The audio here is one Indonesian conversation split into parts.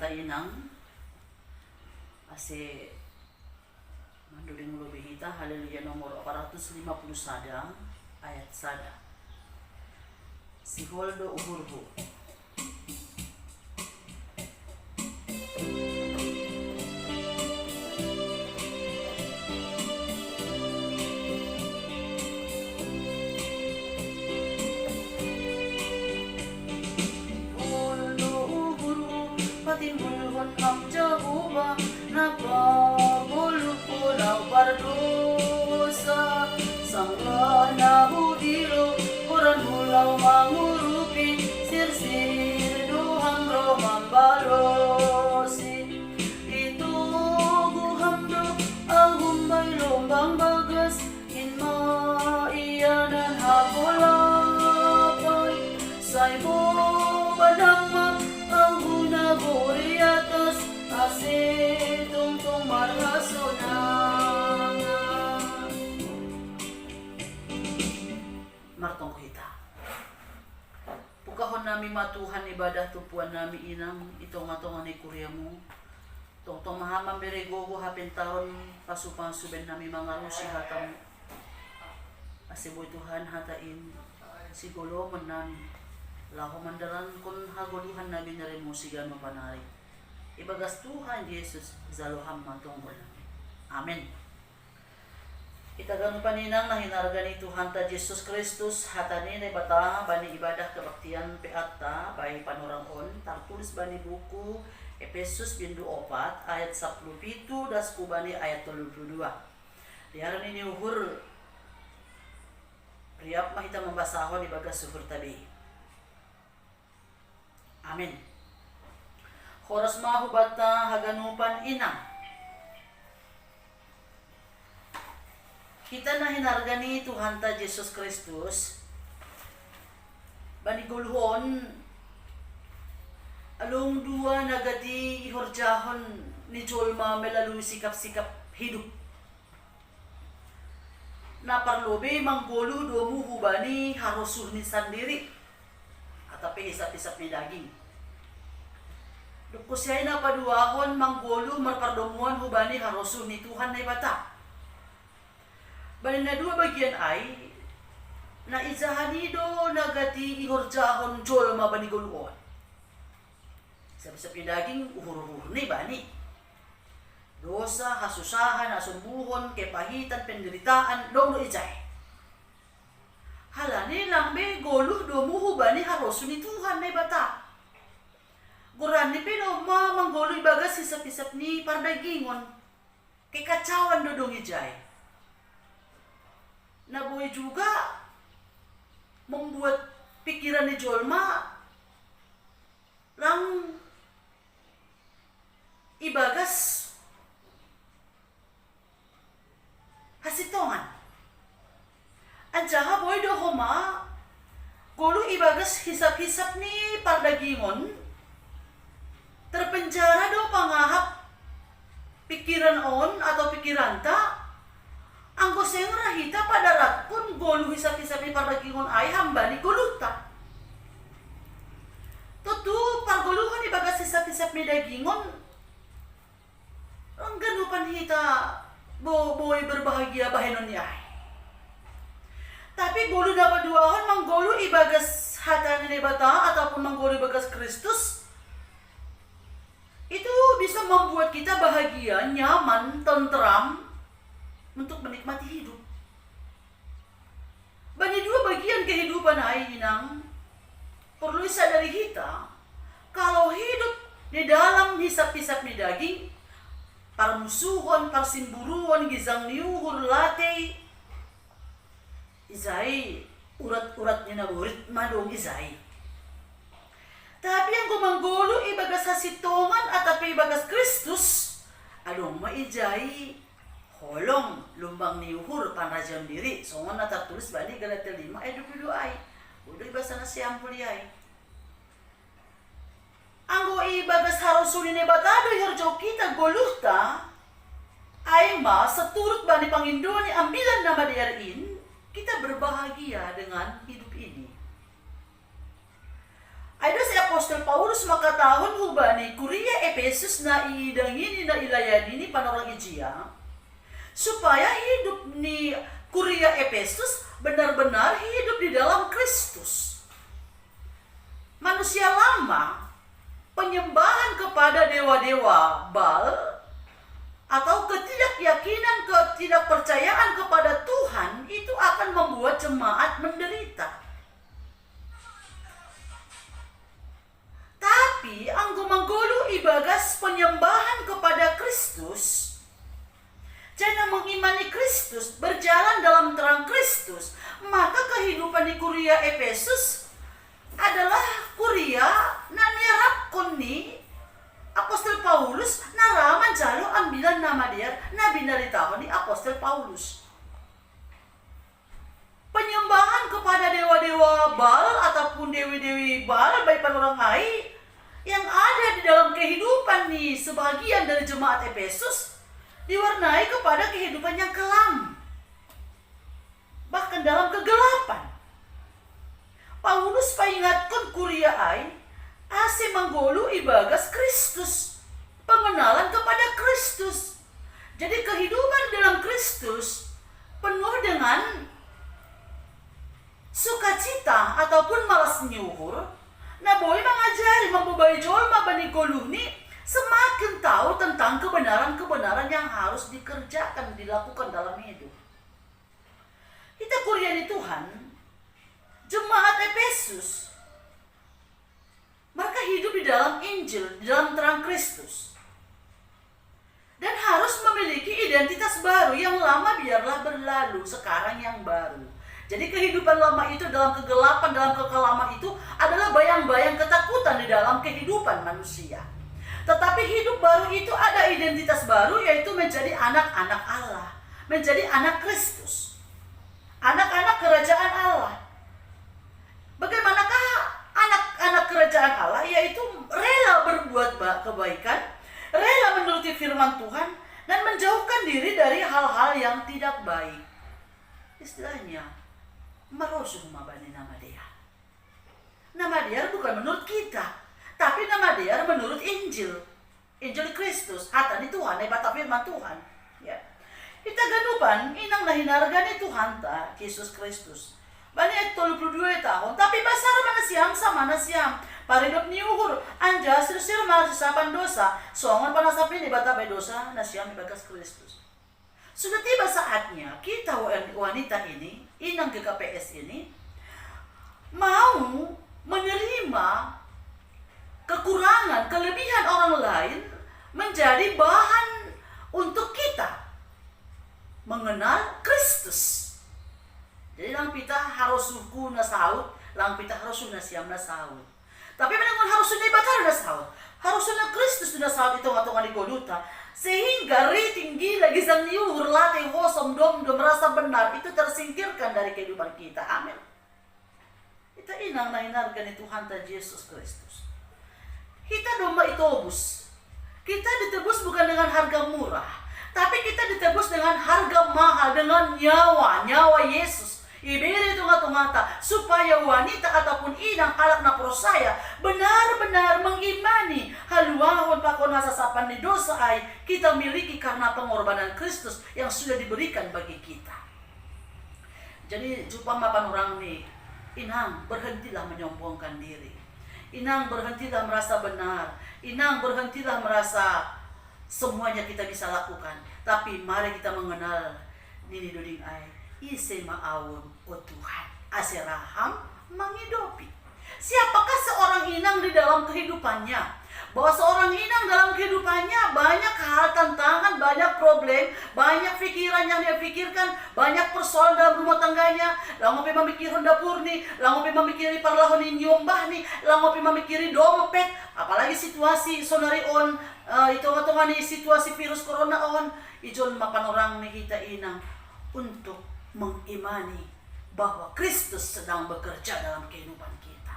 hata inang ase manduling mulo bihita haleluya nomor 451 ayat sada si holdo uhurhu timbulhon am Jehovah napabulog ko na pardosa sangla na hudiro kuran hulang mangurupi sirsir duhang romang balosi itu guhamdo ang humbay lombang bagas inma iyanan hakulapay say mo badang Guri atas asitong tumarhasonang martong kita pukahon nami matuhan ibadah tupuan nami inang itong atongan ni kuryamu tong mahamang beregogo hapin taon pasupang-suben nami mga rusi hatamu asiboy Tuhan hatain sigolo menami laho mandaran kun hagoluhan nabi narimu sigan mapanari ibagas Tuhan Yesus zaloham matungkol namin. Amen. Itagan paninang na hinarga ni Tuhan ta Jesus Kristus hatani na bata bani ibadah kebaktian peata bay panorangon tartulis bani buku Efesus 4 ayat 17 das kubani ayat 32. Diaran ini uhur priap mahita membasahon ibagas suhur tabi. Amin. Horas mahubata haganupan inang. Kita na hinargani Tuhan ta Jesus Kristus. Banigulhon along dua nagati ihorjahon ni Jolma melalui sikap-sikap hidup. Naparlobe manggolu domu hubani harusuh ni sendiri. Atapi isap-isap ni daging. Dukusay na paduahon manggolo marpardomuan hubani harosu ni Tuhan na ibata. Bali na dua bagian ay na izahanido nagati ihorjahon Jolma baniguluon. Isap-isap ni daging uhur-uhur ni bani. Dosa, hasusahan, asumbuhon, kepahitan, penderitaan, dong no ijay. Halani lang be goluh domuhu bani harosu ni Tuhan na bata. Guran ni pino manggolo ibagas hisap-hisap ni pardagingon. Kekacauan dodong ijay. Nabuhay juga membuat pikiran ni Jolma lang ibagas hasitongan. Anjaha boy do homa gulu ibagas hisap-hisap ni pardagingon terpenjara do pangahap pikiran on atau pikiran ta anggo seng rahita padarat pun gulu hisap-hisap ni pardagingon ay hamba ni guluta tutu parguluhan ibagas hisap-hisap ni dagingon ang ganupan hita boy berbahagia bahenon ay. Tapi gulu dapat duahan manggolo ibagas hatan ni bata ataupun manggolo ibagas Kristus itu bisa membuat kita bahagia, nyaman, tentram untuk menikmati hidup. Bani dua bagian kehidupan ay inang perlu sadari kita kalau hidup di dalam hisap-hisap ni daging parmusuhon, parsimburuan, gizang niuhur, latay izay urat-uratnya na burit madong izay. Tapi ang gumanggolo ibagas hasitongan at api ibagas Kristus adong maijay holong lumbang niuhur panrajam diri songon na tertulis bani Galatia 5 ayat 22 ay udah ibasa na siyang puliay. Anggo ibagas harusunin ni batado hirjo kita goluhta ay ma seturut bani Pangindo ni ambilan na madiarin kita berbahagia dengan hidup ini. Ada si Apostol Paulus makatahon hubani Kuria Efesus na iidangini na ilayadini panorang ijia supaya hidup ni Kuria Efesus benar-benar hidup di dalam Kristus. Manusia lama penyembahan kepada dewa-dewa Baal atau ketidakyakinan, ketidakpercayaan kepada Tuhan itu akan membuat jemaat menderita. Tapi anggo manggulu ibagas penyembahan kepada Kristus, jangan mengimani Kristus, berjalan dalam terang Kristus, maka kehidupan di Kuria Efesus adalah Kuria na nirapkon ni Apostol Paulus naraman jalo ambilan nama dia na binaritakan ni Apostol Paulus. Penyembahan kepada dewa-dewa Baal ataupun dewi-dewi Baal baik orang lain yang ada di dalam kehidupan nih sebagian dari jemaat Efesus diwarnai kepada kehidupan yang kelam, bahkan dalam kegelapan. Paulus paingatkan Kuria ai ase manggolu ibagas Kristus, pengenalan kepada Kristus. Jadi kehidupan dalam Kristus penuh dengan sukacita ataupun malas nyuhur. Nah, boleh mengajari membebai jolma bani goluni semakin tahu tentang kebenaran-kebenaran yang harus dikerjakan, dilakukan dalam hidup. Kita kuliah di Tuhan, jemaat Efesus, mereka hidup di dalam Injil, di dalam terang Kristus. Dan harus memiliki identitas baru, yang lama biarlah berlalu, sekarang yang baru. Jadi kehidupan lama itu dalam kegelapan, dalam kekelaman itu adalah bayang-bayang ketakutan di dalam kehidupan manusia. Tetapi hidup baru itu ada identitas baru, yaitu menjadi anak-anak Allah, menjadi anak Kristus, anak-anak kerajaan Allah. Bagaimanakah anak-anak kerajaan Allah? Yaitu rela berbuat kebaikan, rela menuruti firman Tuhan, dan menjauhkan diri dari hal-hal yang tidak baik. Istilahnya merusuh mabani nama dia. Nama dia bukan menurut kita, tapi nama dia menurut Injil, Injil Kristus. Hatani Tuhan, bata firman Tuhan. Ya, kita ganupan inang nahinargani Tuhan ta Yesus Kristus. Bani 32 tahun, tapi basar mana siam sama na siam. Paridop ni uhur, anja sir mal sapan dosa, soangan panasapin bata bay dosa na siam ibagas Kristus. Sudah tiba saatnya kita wanita ini, inang GKPS ini, mau menerima kekurangan, kelebihan orang lain menjadi bahan untuk kita mengenal Kristus. Jadi lang pita harus suku na saud, lang pita harus na siam na saud. Tapi menangon harus na ibatar na saud, harus na Kristus na saud itu ngatungan di koduta. Sehingga tinggi lagi sang niuhur latih hosom dom merasa benar itu tersingkirkan dari kehidupan kita. Amin. Kita inang nahinarkan Tuhan ta Yesus Kristus. Kita domba itobus. Kita ditebus bukan dengan harga murah, tapi kita ditebus dengan harga mahal, dengan nyawa Yesus. Iberi itu ngata supaya wanita ataupun inang halak na prosaya benar-benar mengimani haluahon pakon sasapan di dosa ay kita miliki karena pengorbanan Kristus yang sudah diberikan bagi kita. Jadi jupang mapan orang nih, inang berhentilah menyombongkan diri, inang berhentilah merasa benar, inang berhentilah merasa semuanya kita bisa lakukan. Tapi mari kita mengenal nini duding ay ise maawon o Tuhan aseraham mengidopi. Siapakah seorang inang di dalam kehidupannya? Bahwa seorang inang dalam kehidupannya banyak hal tantangan, banyak problem, banyak pikiran yang dia pikirkan, banyak persoalan dalam rumah tangganya. Langopi memikirin dapur nih, langopi memikirin parlahon nyombah nih, langopi memikirin dompet. Apalagi situasi sonari on, itu ngatungan nih situasi virus corona on, ijon mapan orang nih kita inang untuk mengimani bahwa Kristus sedang bekerja dalam kehidupan kita.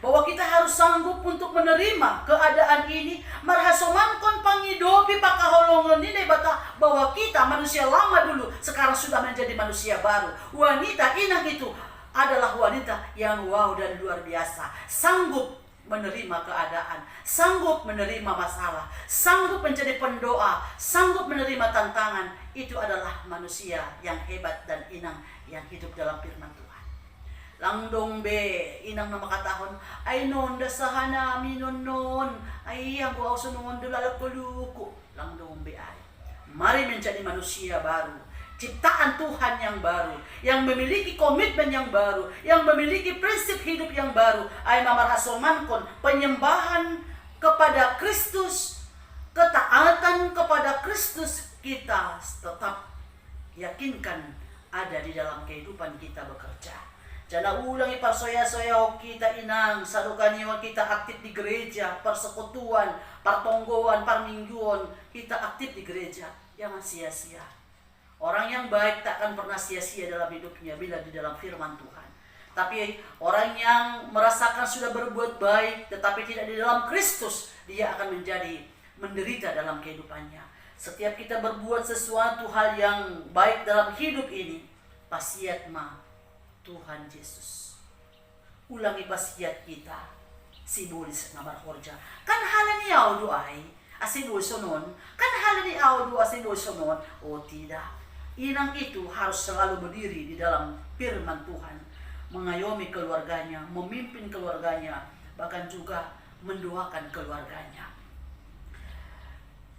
Bahwa kita harus sanggup untuk menerima keadaan ini. Marhasomankon pangidopi pakaholongan ini bata bahwa kita manusia lama dulu sekarang sudah menjadi manusia baru. Wanita inang itu adalah wanita yang wow dan luar biasa. Sanggup menerima keadaan, sanggup menerima masalah, sanggup menjadi pendoa, sanggup menerima tantangan. Itu adalah manusia yang hebat dan inang yang hidup dalam firman Tuhan. Langdong be inang na makatahon ay non dasahan namin non ay ang kuaw sunungon dulalap kuluko. Langdong be ay mari menjadi manusia baru, ciptaan Tuhan yang baru, yang memiliki komitmen yang baru, yang memiliki prinsip hidup yang baru. Ay mamarhasomankon penyembahan kepada Kristus, ketaatan kepada Kristus kita tetap yakinkan ada di dalam kehidupan kita bekerja. Jangan ulang iparsoya-soya kita inang, sadukaniwa kita aktif di gereja, persekutuan, partonggoan, parmingguan, kita aktif di gereja. Jangan sia-sia. Orang yang baik tak akan pernah sia-sia dalam hidupnya bila di dalam firman Tuhan. Tapi orang yang merasakan sudah berbuat baik tetapi tidak di dalam Kristus, dia akan menjadi menderita dalam kehidupannya. Setiap kita berbuat sesuatu hal yang baik dalam hidup ini, pasiat Tuhan Yesus. Ulangi pasiat kita. Sibulis na marhorja. Kan hala ni au duay, asibul sonon. Kan hala ni au du asibul sonon. O tidak. Inang itu harus selalu berdiri di dalam firman Tuhan, mengayomi keluarganya, memimpin keluarganya, bahkan juga mendoakan keluarganya.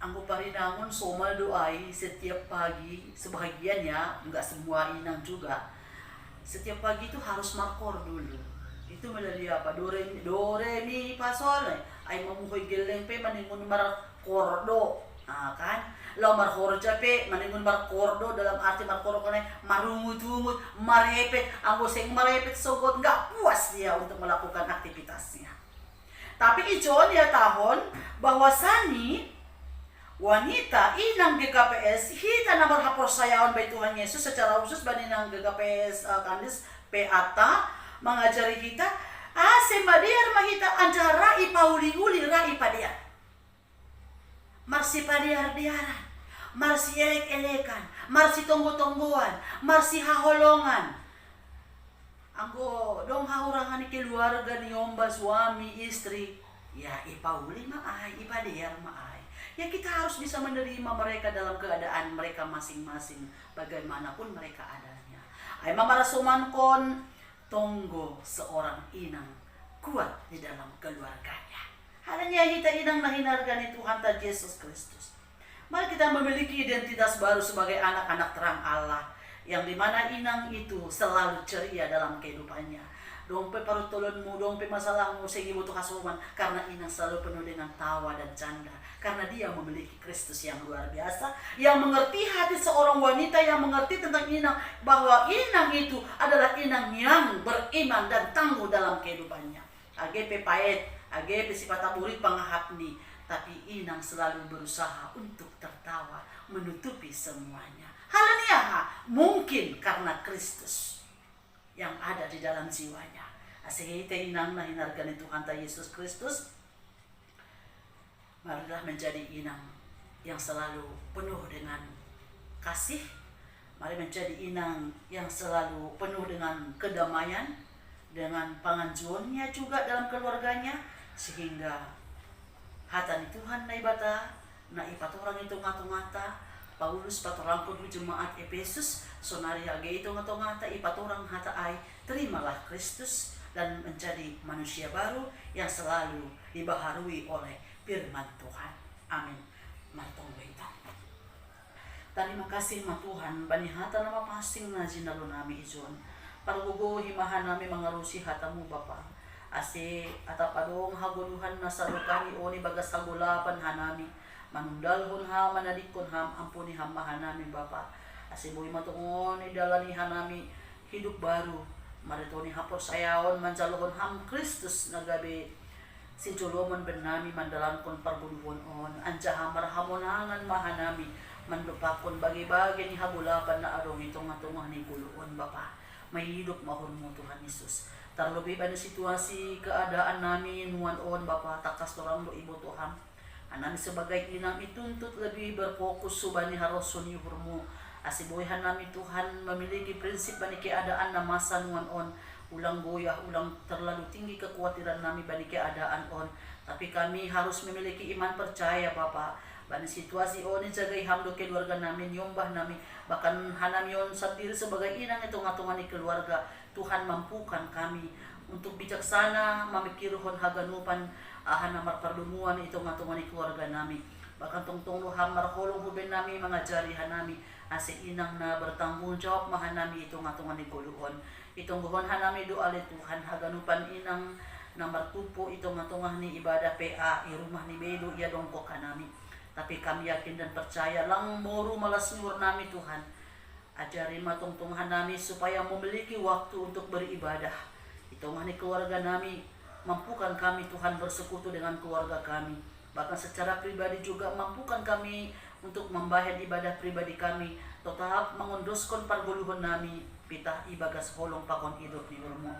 Anggo parinangon somal doai setiap pagi, sebahagiannya, enggak semua inang juga. Setiap pagi itu harus markor dulu. Itu melalui apa? Do re mi fa sol. Ay mamuhoy geleng pe maningon markordo. Kan? Law marhorja pe maningon markordo dalam arti markordo kanay marungut-ungut, marepet. Anggo sing marepet sogot enggak puas dia untuk melakukan aktivitasnya. Tapi ijon ya tahun bahwasani wanita inang GKPS hita na marhaporsayaon bay Tuhan Yesus secara khusus baninang GKPS kandis peata mengajari kita sembadiar mahita anjara ipauli-uli ra ipadiar marsi padiar-diaran, marsi elek-elekan, marsi tonggo-tonggoan, marsi haholongan. Anggo dong haurangan ni keluarga ni omba suami istri ya ipauli maay ipadiar maay. Ya kita harus bisa menerima mereka dalam keadaan mereka masing-masing bagaimanapun mereka adanya. Ay mamarasumankon tonggo seorang inang kuat di dalam keluarganya. Halanya kita inang na hinarga ni Tuhan ta Yesus Kristus. Mari kita memiliki identitas baru sebagai anak-anak terang Allah, yang dimana inang itu selalu ceria dalam kehidupannya. Dompe parutulunmu, dompe masalahmu, sehingga butuh kasuman, karena inang selalu penuh dengan tawa dan canda. Karena dia memiliki Kristus yang luar biasa, yang mengerti hati seorang wanita, yang mengerti tentang inang, bahwa inang itu adalah inang yang beriman dan tangguh dalam kehidupannya. AGP pahit, AGP sifat murid pangahapni, tapi inang selalu berusaha untuk tertawa, menutupi semuanya. Halania mungkin karena Kristus yang ada di dalam jiwanya. Asihite inang na hinarga ni Tuhan ta Yesus Kristus. Marilah menjadi inang yang selalu penuh dengan kasih. Mari menjadi inang yang selalu penuh dengan kedamaian, dengan panganjuannya juga dalam keluarganya, sehingga hatan Tuhan na ibata na ipaturang itu ngata-ngata Paulus paturang kudu jemaat Efesus sonari age itu ngata-ngata ipaturang hata ay terimalah Kristus dan menjadi manusia baru yang selalu dibaharui oleh firman Tuhan. Amin. Martong kita. Terima kasih ma Tuhan, banihata nama pasing na jinalo nami ijon. Pargugo himahan nami mangarusi hatamu Bapa. Ase atapadong haguluhan na sarukani oni bagas hagulapan hanami. Manundalhon ha manadikon ham ampuni hamahan nami Bapa. Ase boy matungon idalani hanami hidup baru. Maritoni hapor sayaon manjalohon ham Kristus nagabe si Jolomon benami mandalankon parbuluhon on anjaha marhamonangan mahanami mandupakon bagi-bagi ni hagulapan na arong itong atong ni guluon Bapa. May hidup mahurmo Tuhan Yesus. Terlebih pada situasi keadaan namin nuan on Bapa takas torang do ibu Tuhan. Anami sebagai inang ituntut lebih berfokus subani haroson yuhurmo. Asibuhan namin Tuhan memiliki prinsip bani keadaan na masa nuan on ulang goyah, ulang terlalu tinggi kekhawatiran kami bani keadaan on. Tapi kami harus memiliki iman percaya Bapa. Bani situasi on jagai hamdo keluarga namin, yombah namin, bahkan hanam yon sendiri sebagai inang itu ngatungani keluarga. Tuhan mampukan kami untuk bijaksana memikirkan haganupan hanamar perdumuan itu ngatungani keluarga nami. Bahkan tungtung hamar holong huben nami mengajari hanami ase inang na bertanggung jawab mahanami itu ngatungani guluhon. Itong guhon hanami doa le Tuhan haganupan inang na martupo itu ngatungani ibadah PA i rumah ni bedo ia dongko kanami. Tapi kami yakin dan percaya lang moru malas nyur nami Tuhan. Ajari matungtung hanami supaya memiliki waktu untuk beribadah. Itu ngani keluarga nami, mampukan kami Tuhan bersekutu dengan keluarga kami. Bahkan secara pribadi juga mampukan kami untuk membayar ibadah pribadi kami. Tetap mengunduskan parguluhan nami, pitah ibagas holong pakon hidup di ulmu.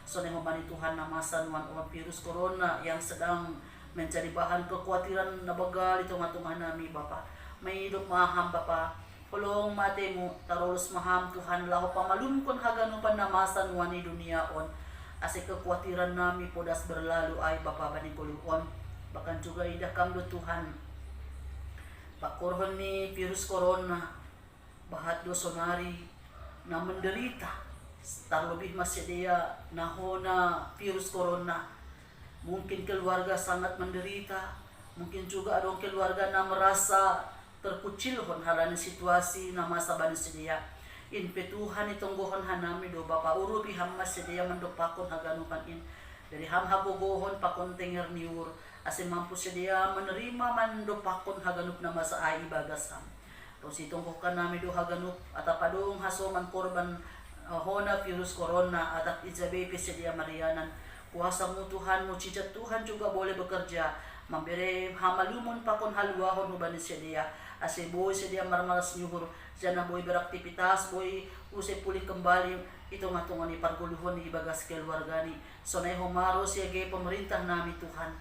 So nemobani Tuhan namasan wan virus corona yang sedang menjadi bahan kekhawatiran na bagal ito nga nami Bapa. May hidup maham Bapa. Pulong mate mo, tarolos maham Tuhan, laho pamalumkon haganupan namasan wan ni dunia on. Ase kekhawatiran nami podas berlalu ay Bapa bani kuluon. Bahkan juga idah kamdo Tuhan. Pakorhon ni virus corona, bahat dosonari na menderita. Terlebih masih dia nahona virus corona. Mungkin keluarga sangat menderita, mungkin juga ada keluarga na merasa terkucil hon halani situasi na masa bani sedia. Inpetuhan itong gohon hanami do Bapa urubi hamma sedia mendopakon haganupan in. Dari ham habogohon pakon tenger niur ase mampu sedia menerima mandopakon haganup na masa ai bagasam. Terus itong gohkan nami do haganup atapadong hasoman korban hona virus corona atap ijabe sedia marianan. Kuasa mo Tuhan mo cijat Tuhan juga boleh bekerja memberi hamalumon pakon haluahon mo bani sedia ase boy sedia marmalas nyuhur jana boy beraktivitas boy usai pulih kembali itu ngatungan ni parguluhon ni ibagas keluarga ni sonay homaro siya pemerintah nami Tuhan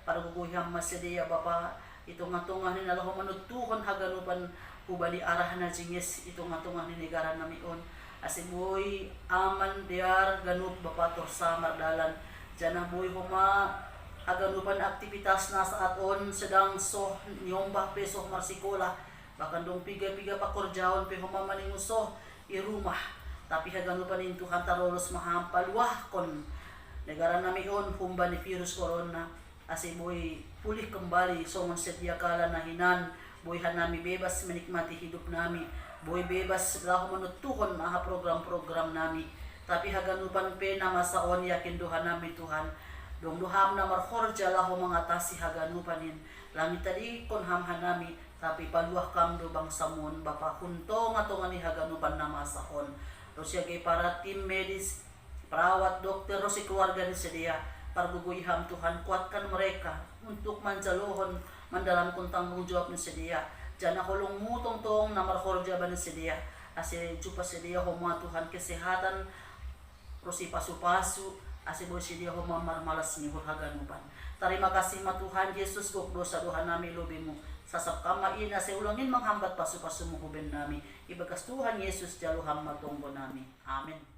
para guguham masedia Bapa itu ngatungan ni nalaho manutuhon haganupan hubali arah na jingis itu ngatungan ni negara nami on ase boy aman diar ganup Bapa torsamar dalan jana boy homa aganupan aktivitas na saat on sedang soh nyombah pesoh marsikola bahkan dong piga-piga pakorjaon pe homa maningusoh i rumah tapi haganupan in Tuhan tarolos mahampaluah kon negara nami on humba ni virus corona ase boy pulih kembali songon sedia kala na hinan boy hanami bebas menikmati hidup nami boy bebas lahu menutuhon aha program-program nami tapi haganupan pe na masaon yakin Tuhan nami Tuhan dong duham na markhorja lahu mengatasi haganupanin langit tadi kon ham hanami tapi paluah kamdo bangsamun Bapa hunto ngatongani haganupan na masahon terus yagay para tim medis perawat dokter si keluarga ni sedia parguguyham Tuhan kuatkan mereka untuk manjalohon mendalamkan tanggung jawab ni sedia jana holong mutong tong na markhorja bani sedia ase jupa sedia homa Tuhan kesehatan rosi pasu-pasu ase boy si dia humamar malas ni haganupan. Terima kasih ma Tuhan Yesus kok dosa doha nami lobimu. Sasap kama ina se ulangin manghambat pasu-pasu mo huben nami. Ibagas Tuhan Yesus jalo hamma tonggo nami. Amen.